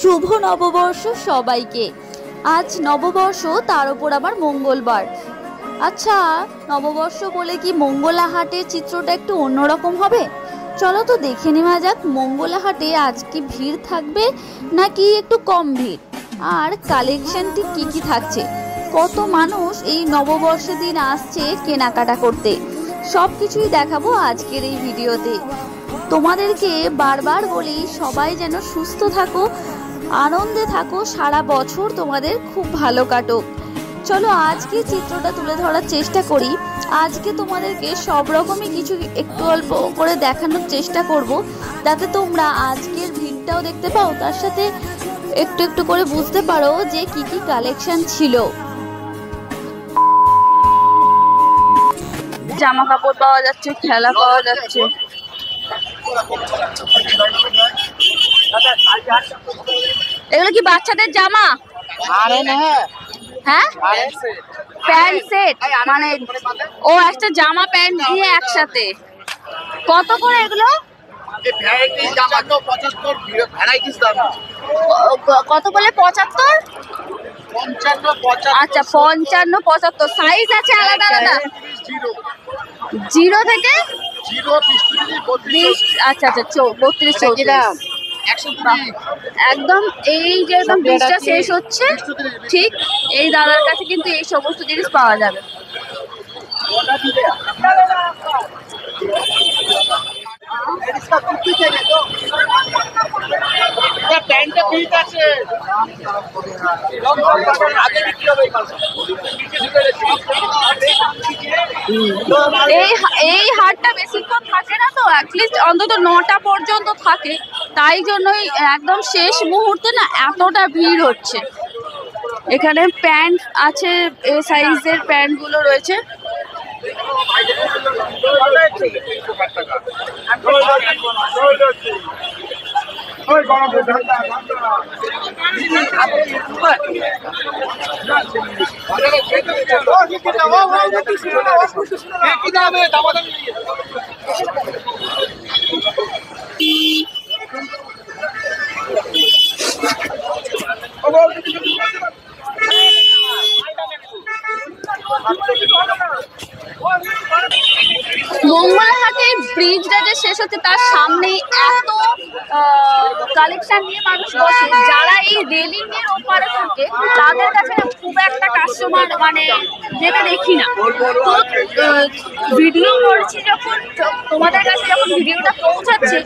শুভ নববর্ষ সবাইকে। আজ নববর্ষ, তার উপর আবার মঙ্গলবার। আচ্ছা, নববর্ষ বলে কি মঙ্গলা হাটের চিত্রটা একটু অন্যরকম হবে? চলো তো দেখে নেওয়া যাক মঙ্গলা হাটে আজ কি ভিড় থাকবে নাকি একটু কম ভিড়, আর কালেকশন ঠিক কি কি থাকছে, কত মানুষ এই নববর্ষের দিন আসছে কেনাকাটা করতে, সব কিছুই দেখাবো আজকের এই ভিডিওতে। তোমাদেরকে বারবার বলি সবাই যেন সুস্থ থাকো, আনন্দে থাকো, সারা বছর তোমাদের খুব ভালো কাটুক। চলো আজকে চিত্রটা তুলে ধরার চেষ্টা করি। আজকে তোমাদেরকে সব রকমই কিছু একটু অল্প করে দেখানোর চেষ্টা করব, যাতে তোমরা আজকের ভিড়টাও দেখতে পাও, তার সাথে একটু একটু করে বুঝতে পারো যে কি কি কালেকশন ছিল। জামা কাপড় পাওয়া যাচ্ছে, খেলা পাওয়া যাচ্ছে। এগুলো কি বাচ্চাদের জামা? হ্যাঁ, প্যান্ট সেট, মানে ও একটা জামা প্যান্ট দিয়ে একসাথে। কত করে এগুলো? কত বলে? 75? আচ্ছা, 55, 75। সাইজ আছে আলাদা আলাদা? 0 থেকে 20। আচ্ছা আচ্ছা, 32, 34। একদম এই যে একদম বীজটা শেষ হচ্ছে, ঠিক এই দাদার কাছে কিন্তু এই সমস্ত জিনিস পাওয়া যাবে। এই হাটটা বেশিক্ষণ থাকে না তো, অ্যাটলিস্ট অন্তত 9টা পর্যন্ত থাকে, তাই জন্যই একদম শেষ মুহূর্তে না এতটা ভিড় হচ্ছে। এখানে প্যান্ট আছে, এ সাইজের প্যান্ট গুলো রয়েছে। মঙ্গলা হাটের ব্রিজটা যে শেষ হচ্ছে তার সামনেই এত কালেকশন নিয়ে মানুষ বসে, যারা এই রেলিং এর ওপারে থাকে তাদের কাছে খুব একটা কাস্টমার মানে যেটা দেখি না। তো ভিডিও করছি যখন, তোমাদের কাছে যখন ভিডিওটা পৌঁছাচ্ছে,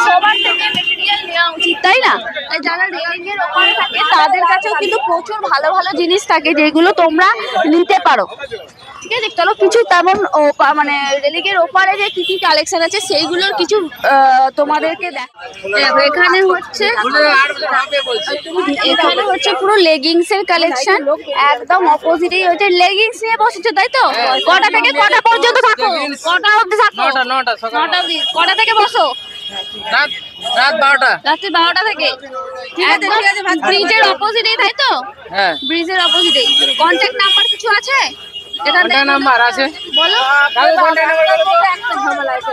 সবার থেকে মেটেরিয়াল নেওয়া উচিত, তাই না? তাই যারা রেলিং এর ওপারে থাকে তাদের কাছেও কিন্তু প্রচুর ভালো ভালো জিনিস থাকে যেগুলো তোমরা নিতে পারো। ঠিক আছে, চলো কিছু তেমন মানে রেলিংয়ের ওপারে যে কি কি কালেকশন আছে সেইগুলোর কিছু তোমাদেরকে দেখো। এখানে হচ্ছে পুরো লেগিংস এর কালেকশন, একদম অপোজিটেই হচ্ছে। লেগিংস নিয়ে বসেছো তাই তো? কটা থেকে কটা পর্যন্ত থাকো? কটা অবধি থাকো? 9টা অবধি। কটা থেকে বসো? রাত 12টা। রাত্রি 12টা থেকে। ব্রিজের অপোজিটেই তাই তো? হ্যাঁ, ব্রিজের অপোজিটেই। কন্ট্যাক্ট নাম্বার কিছু আছে? নাম্বার আছে, বলো। একটা ঝামেলা আছে,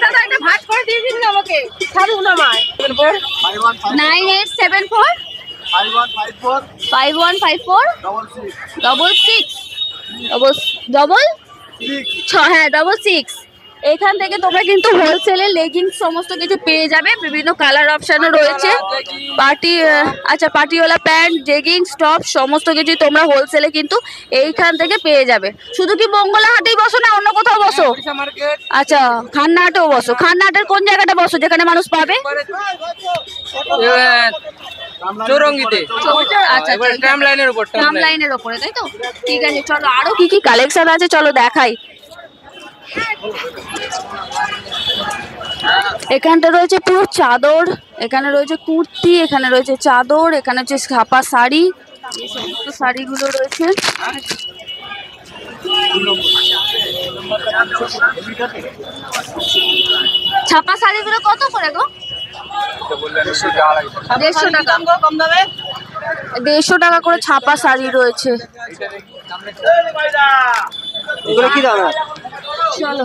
দাদা একটা ভাগ করে দিয়ে দিন আমাকে। 9874 5154 66 এখান থেকে তোমরা কিন্তু হোলসেলের লেগিংস সমস্ত কিছু পেয়ে যাবে। বিভিন্ন কালার অপশনও রয়েছে। পার্টিওয়ালা প্যান্ট, জেগিংস, টপ সমস্ত কিছু তোমরা হোলসেলে কিন্তু এইখান থেকে পেয়ে যাবে। শুধু কি মঙ্গলা হাটেই বসো না অন্য কোথাও বসো? আচ্ছা, খান্না হাটেও বসো। খান্না হাটের কোন জায়গাটা বসো যেখানে মানুষ পাবে? চৌরঙ্গিতে। আচ্ছা, ট্রাম লাইনের উপরে তাই তো? ঠিক আছে, চলো আরো কি কি কালেকশন আছে চলো দেখাই। এখানটা রয়েছে পুরো চাদর, এখানে রয়েছে কুর্তি, এখানে রয়েছে চাদর, এখানে হচ্ছে ছাপা শাড়ি, এই সমস্ত শাড়িগুলো রয়েছে। ছাপা শাড়িগুলো কত করে গো? 150 টাকা। 150 টাকা করে ছাপা শাড়ি রয়েছে। চলো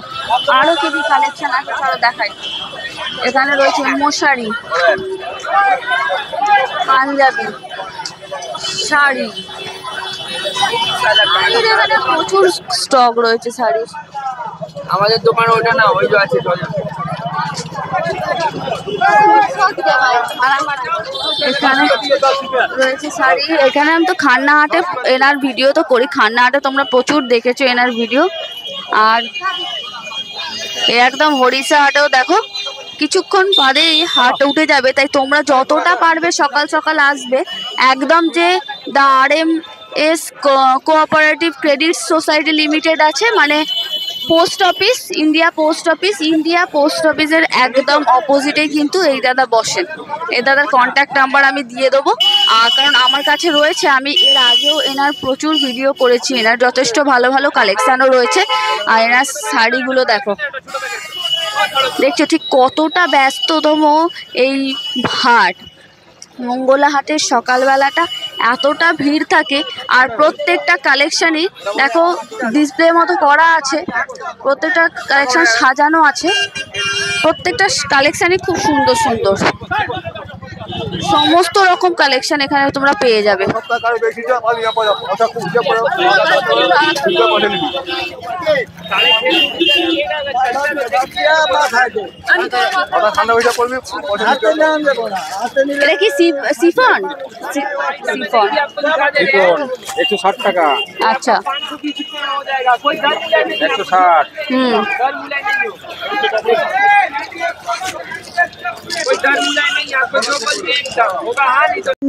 আরো কি কি কালেকশন আছে চলো দেখাই। এখানে রয়েছে মশারি, পাঞ্জাবি, শাড়ি, এখানে প্রচুর স্টক রয়েছে শাড়ির। আমাদের দোকান ওটা না, ওই যে আছে এখানে রয়েছে শাড়ি। এখানে আমি তো খান্না হাটে এনার ভিডিও তো করি, খান্না হাটে তোমরা প্রচুর দেখেছো এনার ভিডিও। আর একদম হরিষা হাটেও দেখো কিছুক্ষণ বাদেই হাট উঠে যাবে, তাই তোমরা যতটা পারবে সকাল সকাল আসবে। একদম যে the RMS cooperative credit society limited আছে, মানে পোস্ট অফিস, ইন্ডিয়া পোস্ট অফিসের একদম অপোজিটে কিন্তু এই দাদা বসেন। এই দাদার কন্ট্যাক্ট নাম্বার আমি দিয়ে দেবো, কারণ আমার কাছে রয়েছে। আমি এর আগেও এনার প্রচুর ভিডিও করেছি, এনার যথেষ্ট ভালো ভালো কালেকশানও রয়েছে। আর এনার শাড়িগুলো দেখো, দেখছো ঠিক কতটা ব্যস্ততম এই হাট। মঙ্গলা হাটের সকালবেলাটা এতটা ভিড় থাকে, আর প্রত্যেকটা কালেকশানই দেখো ডিসপ্লে মতো করা আছে, প্রত্যেকটা কালেকশান সাজানো আছে, প্রত্যেকটা কালেকশানই খুব সুন্দর সুন্দর। সমস্ত রকম কালেকশন এখানে তোমরা পেয়ে যাবে। এটা কি সিফন? সিফন 160 টাকা। আচ্ছা, 160।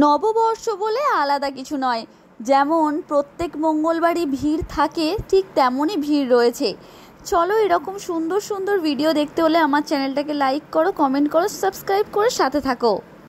নববর্ষ বলে আলাদা কিছু নয়, যেমন প্রত্যেক মঙ্গলবারই ভিড় থাকে ঠিক তেমনই ভিড় রয়েছে। চলো এরকম সুন্দর সুন্দর ভিডিও দেখতে হলে আমার চ্যানেলটাকে লাইক করো, কমেন্ট করো, সাবস্ক্রাইব করে সাথে থাকো।